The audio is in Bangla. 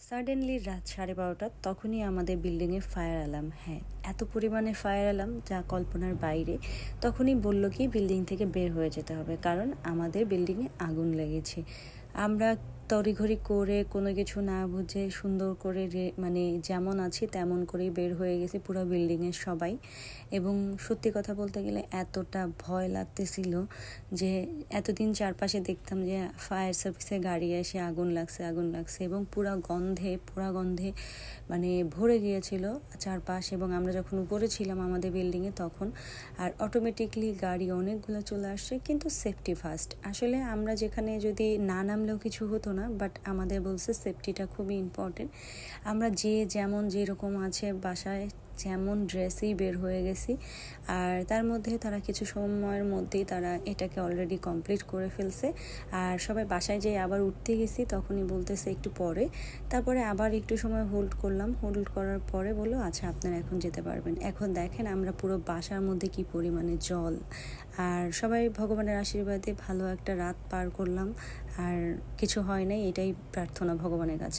সাডেনলি রাত 12:30 তখনই আমাদের বিল্ডিংয়ে ফায়ার অ্যালার্ম। হ্যাঁ, এত পরিমাণে ফায়ার অ্যালার্ম যা কল্পনার বাইরে। তখনই বলল কি বিল্ডিং থেকে বের হয়ে যেতে হবে, কারণ আমাদের বিল্ডিংয়ে আগুন লেগেছে। আমরা তড়িঘড়ি করে কোনো কিছু না বুঝে সুন্দর করে মানে যেমন আছি তেমন করেই বের হয়ে গেছি পুরো বিল্ডিংয়ের সবাই। এবং সত্যি কথা বলতে গেলে এতটা ভয় লাগতেছিল যে এতদিন চারপাশে দেখতাম যে ফায়ার সার্ভিসের গাড়ি এসে আগুন লাগছে এবং পুরা গন্ধে মানে ভরে গিয়েছিল চারপাশ। এবং আমরা যখন উপরে ছিলাম আমাদের বিল্ডিংয়ে তখন আর অটোমেটিকলি গাড়ি অনেকগুলো চলে আসছে, কিন্তু সেফটি ফার্স্ট। আসলে আমরা যেখানে যদি না নামলেও কিছু হতো না, বাট আমাদের বলছে সেফটিটা খুবই ইম্পর্টেন্ট। আমরা যেরকম আছে বাসায় যেমন ড্রেসেই বের হয়ে গেছি। আর তার মধ্যে তারা কিছু সময়ের মধ্যেই তারা এটাকে অলরেডি কমপ্লিট করে ফেলছে। আর সবাই বাসায় যেয়ে আবার উঠতে গেছি তখনই বলতেছে একটু পরে। তারপরে আবার একটু সময় হোল্ড করার পরে বললো আচ্ছা আপনারা এখন যেতে পারবেন। এখন দেখেন আমরা পুরো বাসার মধ্যে কি পরিমাণে জল। আর সবাই ভগবানের আশীর্বাদে ভালো একটা রাত পার করলাম। আর কিছু হয় নাই, এটাই প্রার্থনা ভগবানের কাছে।